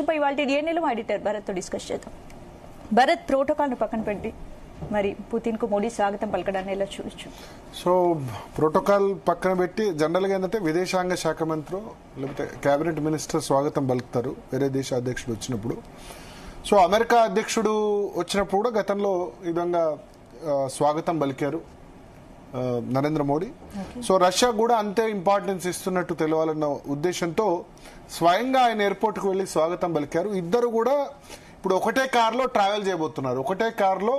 అంశంపై ఇవాళ డిఎన్ఏలో editor భరత్తో discuss చేద్దాం. భరత్, ప్రోటోకాల్ను పక్కన పెట్టి మరి పుతిన్కు మోడీ స్వాగతం పలకడాన్ని ఎలా చూడొచ్చు? సో ప్రోటోకాల్ పక్కన పెట్టి జనరల్గా ఏంటంటే విదేశాంగ శాఖ మంత్రి లేకపోతే కేబినెట్ మినిస్టర్ స్వాగతం పలుకుతారు వేరే దేశ అధ్యక్షుడు వచ్చినప్పుడు. సో అమెరికా అధ్యక్షుడు వచ్చినప్పుడు కూడా గతంలో ఈ విధంగా స్వాగతం పలికారు నరేంద్ర మోడీ. సో రష్యా కూడా అంతే ఇంపార్టెన్స్ ఇస్తున్నట్టు తెలవాలన్న ఉద్దేశంతో స్వయంగా ఆయన ఎయిర్పోర్ట్కి వెళ్లి స్వాగతం పలికారు. ఇద్దరు కూడా ఇప్పుడు ఒకటే కారులో ట్రావెల్ చేయబోతున్నారు. ఒకటే కారులో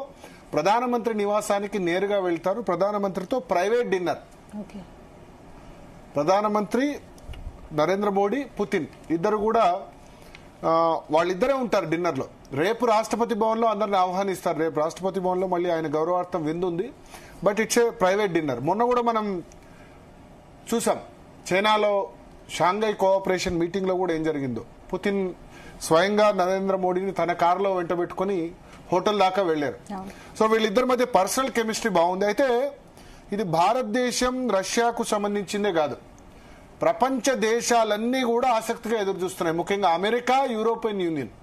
ప్రధానమంత్రి నివాసానికి నేరుగా వెళ్తారు. ప్రధానమంత్రితో ప్రైవేట్ డిన్నర్. ప్రధానమంత్రి నరేంద్ర మోడీ, పుతిన్ ఇద్దరు కూడా వాళ్ళిద్దరే ఉంటారు డిన్నర్లో. రేపు రాష్ట్రపతి భవన్లో అందరిని ఆహ్వానిస్తారు. రేపు రాష్ట్రపతి భవన్లో మళ్ళీ ఆయన గౌరవార్థం విందు ఉంది. But it's a private dinner. మొన్న కూడా మనం చూసాం చైనాలో షాంఘై కోఆపరేషన్ మీటింగ్లో కూడా ఏం జరిగిందో. పుతిన్ స్వయంగా నరేంద్ర మోడీని తన కారులో వెంటబెట్టుకుని హోటల్ దాకా వెళ్లారు. సో వీళ్ళిద్దరి మధ్య పర్సనల్ కెమిస్ట్రీ బాగుంది. అయితే ఇది భారతదేశం రష్యాకు సంబంధించిందే కాదు, ప్రపంచ దేశాలన్నీ కూడా ఆసక్తిగా ఎదురు చూస్తున్నాయి. ముఖ్యంగా అమెరికా, యూరోపియన్ యూనియన్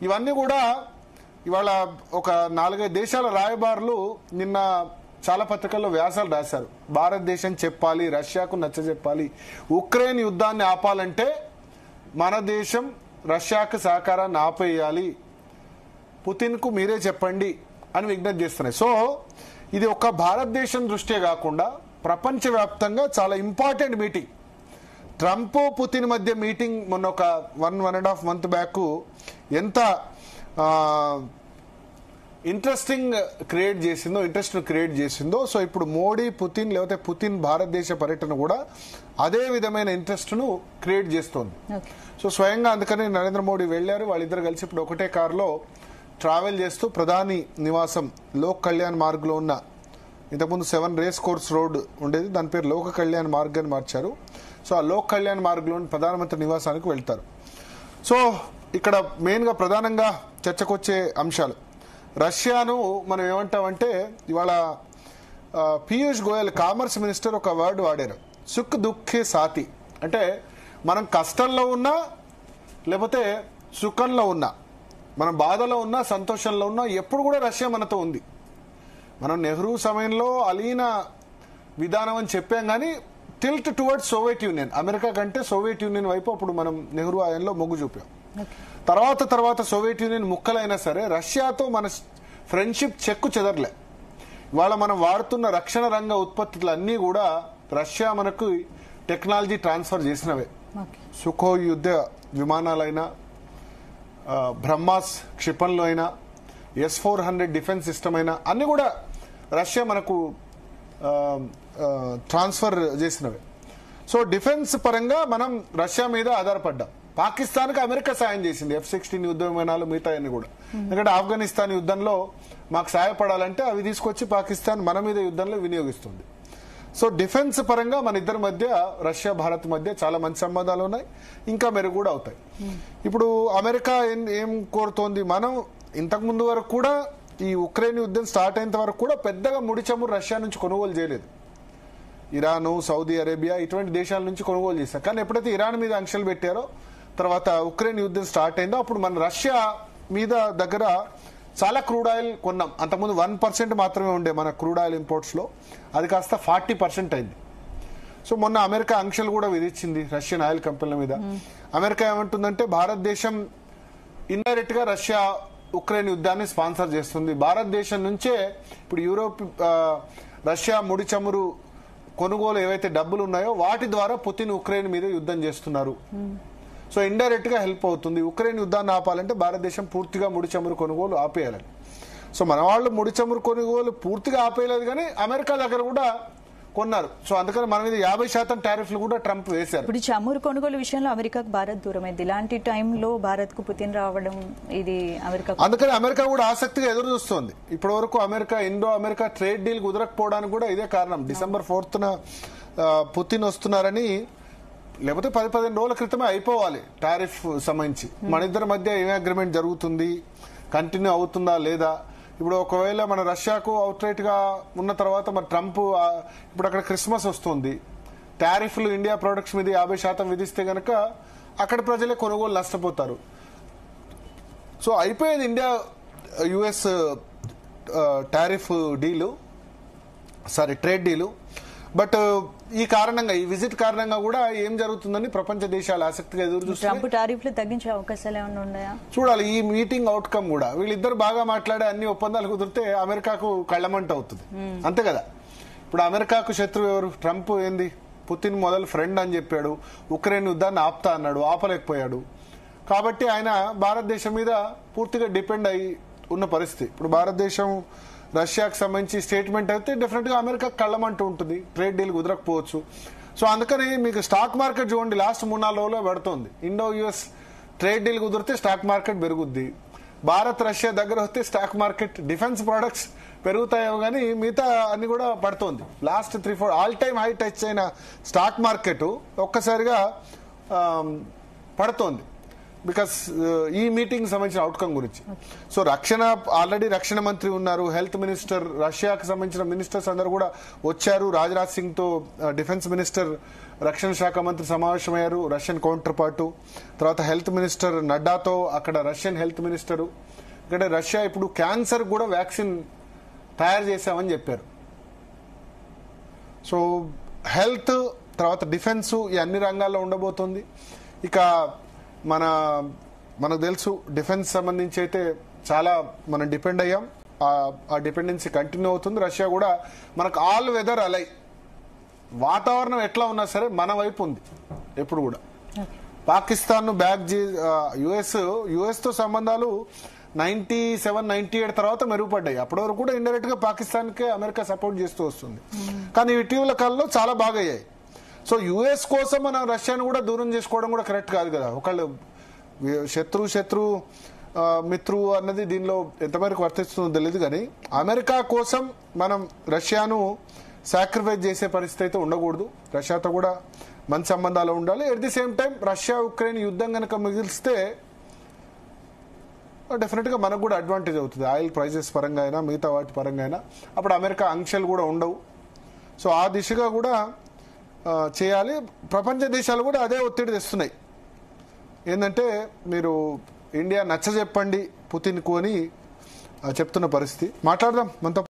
ఇవన్నీ కూడా ఇవాళ ఒక 4-5 దేశాల రాయబారులు నిన్న చాలా పత్రికల్లో వ్యాసాలు రాశారు. భారతదేశం చెప్పాలి, రష్యాకు నచ్చజెప్పాలి, ఉక్రెయిన్ యుద్ధాన్ని ఆపాలంటే మన దేశం రష్యాకు సహకారాన్ని ఆపేయాలి, పుతిన్కు మీరే చెప్పండి అని విజ్ఞప్తి చేస్తున్నాయి. సో ఇది ఒక భారతదేశం దృష్ట్యా కాకుండా ప్రపంచవ్యాప్తంగా చాలా ఇంపార్టెంట్ మీటింగ్. ట్రంప్ పుతిన్ మధ్య మీటింగ్ మొన్న ఒక 1.5 మంత్ బ్యాక్ ఎంత ఇంట్రెస్ట్ క్రియేట్ చేసిందో. సో ఇప్పుడు మోడీ పుతిన్ లేకపోతే పుతిన్ భారతదేశ పర్యటన కూడా అదే విధమైన ఇంట్రెస్ట్ ను క్రియేట్ చేస్తోంది. సో స్వయంగా అందుకని నరేంద్ర మోడీ వెళ్లారు. వాళ్ళిద్దరు కలిసి ఇప్పుడు ఒకటే కారులో ట్రావెల్ చేస్తూ ప్రధాని నివాసం లోక్ కళ్యాణ్ మార్గ్ లో ఉన్న, ఇంతకుముందు 7 రేస్ కోర్స్ రోడ్ ఉండేది, దాని పేరు లోక కళ్యాణ్ మార్గ్ అని మార్చారు. సో ఆ లోక్ కళ్యాణ్ మార్గ్ లోని ప్రధానమంత్రి నివాసానికి వెళ్తారు. సో ఇక్కడ మెయిన్ గా ప్రధానంగా చర్చకొచ్చే అంశాలు, రష్యాను మనం ఏమంటామంటే ఇవాళ పీయూష్ గోయల్ కామర్స్ మినిస్టర్ ఒక వర్డ్ వాడారు, సుఖ్ దుఃఖే సాతి. అంటే మనం కష్టంలో ఉన్నా లేకపోతే సుఖంలో ఉన్నా, మనం బాధలో ఉన్నా సంతోషంలో ఉన్నా ఎప్పుడు కూడా రష్యా మనతో ఉంది. మనం నెహ్రూ సమయంలో అలీన విధానం అని చెప్పాం, కానీ tilt towards Soviet union, America కంటే సోవియట్ యూనియన్ వైపు అప్పుడు మనం నెహ్రూ ఆయనలో మొగ్గు చూపాం. తర్వాత సోవియట్ యూనియన్ ముక్కలైనా సరే రష్యాతో మన ఫ్రెండ్షిప్ చెక్కు చెదరలే. ఇవాళ మనం వాడుతున్న రక్షణ రంగ ఉత్పత్తులన్నీ కూడా రష్యా మనకు టెక్నాలజీ ట్రాన్స్ఫర్ చేసినవే. సుకోయ్ యుద్ధ విమానాలైనా, బ్రహ్మాస్ క్షిపణులు అయినా, S-400 డిఫెన్స్ సిస్టమ్ అయినా అన్ని కూడా రష్యా మనకు ట్రాన్స్ఫర్ చేసినవే. సో డిఫెన్స్ పరంగా మనం రష్యా మీద ఆధారపడ్డాం. పాకిస్తాన్కి అమెరికా సాయం చేసింది, F-16 యుద్ధ విమానాలు, మిగతా అన్ని కూడా. ఎందుకంటే ఆఫ్ఘనిస్తాన్ యుద్ధంలో మాకు సహాయపడాలంటే అవి తీసుకొచ్చి పాకిస్తాన్ మన మీద యుద్ధంలో వినియోగిస్తుంది. సో డిఫెన్స్ పరంగా మన ఇద్దరి మధ్య, రష్యా భారత్ మధ్య చాలా మంచి సంబంధాలు ఉన్నాయి, ఇంకా మెరుగు కూడా అవుతాయి. ఇప్పుడు అమెరికా ఏం కోరుతోంది, మనం ఇంతకు ముందు వరకు కూడా ఈ ఉక్రెయిన్ యుద్ధం స్టార్ట్ అయినంత వరకు కూడా పెద్దగా ముడి చమురు రష్యా నుంచి కొనుగోలు చేయలేదు. ఇరాను, సౌదీ అరేబియా ఇటువంటి దేశాల నుంచి కొనుగోలు చేశారు. కానీ ఎప్పుడైతే ఇరాన్ మీద ఆంక్షలు పెట్టారో, తర్వాత ఉక్రెయిన్ యుద్ధం స్టార్ట్ అయిందో, అప్పుడు మన రష్యా మీద దగ్గర చాలా క్రూడ్ ఆయిల్ కొన్నాం. అంతకుముందు 1% మాత్రమే ఉండే మన క్రూడ్ ఆయిల్ ఇంపోర్ట్స్ లో, అది కాస్త 40% అయింది. సో మొన్న అమెరికా ఆంక్షలు కూడా విధించింది రష్యన్ ఆయిల్ కంపెనీల మీద. అమెరికా ఏమంటుందంటే భారతదేశం ఇండైరెక్ట్ గా రష్యా ఉక్రెయిన్ యుద్ధాన్ని స్పాన్సర్ చేస్తుంది. భారతదేశం నుంచే ఇప్పుడు రష్యా ముడి చమురు కొనుగోలు ఏవైతే డబ్బులు ఉన్నాయో వాటి ద్వారా పుతిన్ ఉక్రెయిన్ మీద యుద్ధం చేస్తున్నారు. సో ఇండైరెక్ట్ గా హెల్ప్ అవుతుంది. ఉక్రెయిన్ యుద్ధాన్ని ఆపాలంటే భారతదేశం పూర్తిగా ముడి చమురు కొనుగోలు ఆపేయాలని. సో మన వాళ్ళు ముడి చమురు కొనుగోలు పూర్తిగా ఆపేయలేదు, కానీ అమెరికా దగ్గర కూడా కొన్నారు. సో అందుకని మన మీద 50% టారిఫ్లు కూడా ట్రంప్ వేశారు. ఇప్పుడు చమురు కొనుగోలు విషయంలో అమెరికాకు భారత్ దూరమైంది. ఇలాంటి టైంలో భారత్ కు పుతిన్ రావడం, ఇది అమెరికా, అందుకని అమెరికా కూడా ఆసక్తిగా ఎదురు చూస్తోంది. ఇప్పటి వరకు ఇండో అమెరికా ట్రేడ్ డీల్ కుదరకపోవడానికి కూడా ఇదే కారణం. December 4th పుతిన్ వస్తున్నారని, లేకపోతే 10-15 రోజుల క్రితమే అయిపోవాలి టారిఫ్ సంబంధించి. మన ఇద్దరి మధ్య ఏం అగ్రిమెంట్ జరుగుతుంది, కంటిన్యూ అవుతుందా లేదా. ఇప్పుడు ఒకవేళ మన రష్యాకు అవుట్ రైట్ గా ఉన్న తర్వాత మరి ట్రంప్ ఇప్పుడు అక్కడ క్రిస్మస్ వస్తుంది, టారిఫ్లు ఇండియా ప్రొడక్ట్స్ మీద 50% విధిస్తే గనక అక్కడ ప్రజలే కొనుగోలు నష్టపోతారు. సో అయిపోయేది India US tariff deal, trade deal. But ఈ కారణంగా, ఈ విజిట్ కారణంగా కూడా ఏం జరుగుతుందని ప్రపంచ దేశాలు ఆసక్తిగా ఎదురు చూస్తున్నాయి. ట్రంప్ టారిఫ్లు తగ్గించే అవకాశాలు ఏమైనా ఉన్నాయా చూడాలి. ఈ మీటింగ్ అవుట్కమ్ కూడా వీళ్ళిద్దరు బాగా మాట్లాడే అన్ని ఒప్పందాలు కుదిరితే అమెరికాకు కళ్ళమంట అవుతుంది, అంతే కదా. ఇప్పుడు అమెరికాకు శత్రువు ఎవరు? ట్రంప్ ఏంది, పుతిన్ మొదలు ఫ్రెండ్ అని చెప్పాడు, ఉక్రెయిన్ యుద్ధాన్ని ఆపుతా అన్నాడు, ఆపలేకపోయాడు. కాబట్టి ఆయన భారతదేశం మీద పూర్తిగా డిపెండ్ అయి ఉన్న పరిస్థితి. ఇప్పుడు భారతదేశం రష్యాకు సంబంధించి స్టేట్మెంట్ అయితే డెఫినెట్ గా అమెరికా కళ్ళమంటూ ఉంటుంది, ట్రేడ్ డీల్ కుదరకపోవచ్చు. సో అందుకని మీకు స్టాక్ మార్కెట్ చూడండి, లాస్ట్ 3-4 రోజుల్లో పడుతుంది. ఇండో యుఎస్ ట్రేడ్ డీల్ కుదిరితే స్టాక్ మార్కెట్ పెరుగుద్ది. భారత్ రష్యా దగ్గర వస్తే స్టాక్ మార్కెట్, డిఫెన్స్ ప్రొడక్ట్స్ పెరుగుతాయో కానీ మిగతా అన్ని కూడా పడుతోంది. Last 3-4 all time high touch అయిన స్టాక్ మార్కెట్ ఒక్కసారిగా పడుతోంది, బికాస్ ఈ మీటింగ్ సంబంధించిన అవుట్కమ్ గురించి. సో ఆల్రెడీ రక్షణ మంత్రి ఉన్నారు, హెల్త్ మినిస్టర్, రష్యాకు సంబంధించిన మినిస్టర్స్ అందరూ కూడా వచ్చారు. రాజ్నాథ్ సింగ్ తో డిఫెన్స్ మినిస్టర్, రక్షణ శాఖ మంత్రి సమావేశమయ్యారు, రష్యన్ కౌంటర్ పార్టు. తర్వాత హెల్త్ మినిస్టర్ నడ్డాతో అక్కడ రష్యన్ హెల్త్ మినిస్టరు. ఇక్కడ రష్యా ఇప్పుడు క్యాన్సర్ కూడా వ్యాక్సిన్ తయారు చేశామని చెప్పారు. సో హెల్త్, తర్వాత డిఫెన్స్, ఈ అన్ని రంగాల్లో ఉండబోతుంది. ఇక మనకు తెలుసు డిఫెన్స్ సంబంధించి అయితే చాలా మనం డిపెండ్ అయ్యాం, ఆ డిపెండెన్సీ కంటిన్యూ అవుతుంది. రష్యా కూడా మనకు ఆల్ వెదర్ అలై, వాతావరణం ఎట్లా ఉన్నా సరే మన వైపు ఉంది ఎప్పుడు కూడా. పాకిస్తాన్ యుఎస్ తో సంబంధాలు 97-98 తర్వాత మెరుగుపడ్డాయి. అప్పటి వరకు కూడా ఇండైరెక్ట్ గా పాకిస్తాన్ కే అమెరికా సపోర్ట్ చేస్తూ వస్తుంది, కానీ ఇటీవల కాలంలో చాలా బాగా అయ్యాయి. సో యుఎస్ కోసం మనం రష్యాను కూడా దూరం చేసుకోవడం కూడా కరెక్ట్ కాదు కదా. ఒకళ్ళు శత్రు మిత్రు అన్నది దీనిలో ఎంతవరకు వర్తిస్తుందో తెలియదు, కానీ అమెరికా కోసం మనం రష్యాను సాక్రిఫైస్ చేసే పరిస్థితి అయితే ఉండకూడదు. రష్యాతో కూడా మంచి సంబంధాలు ఉండాలి. At the same time Russia Ukraine యుద్ధం కనుక మిగిలిస్తే డెఫినెట్ గా మనకు కూడా అడ్వాంటేజ్ అవుతుంది, ఆయిల్ ప్రైజెస్ పరంగా అయినా మిగతా వాటి పరంగా అయినా. అప్పుడు అమెరికా ఆంక్షలు కూడా ఉండవు. సో ఆ దిశగా కూడా చేయాలి. ప్రపంచ దేశాలు కూడా అదే ఒత్తిడి తెస్తున్నాయి, ఏంటంటే మీరు ఇండియా నచ్చజెప్పండి పుతిన్కు అని చెప్తున్న పరిస్థితి. మాట్లాడదాం మనతో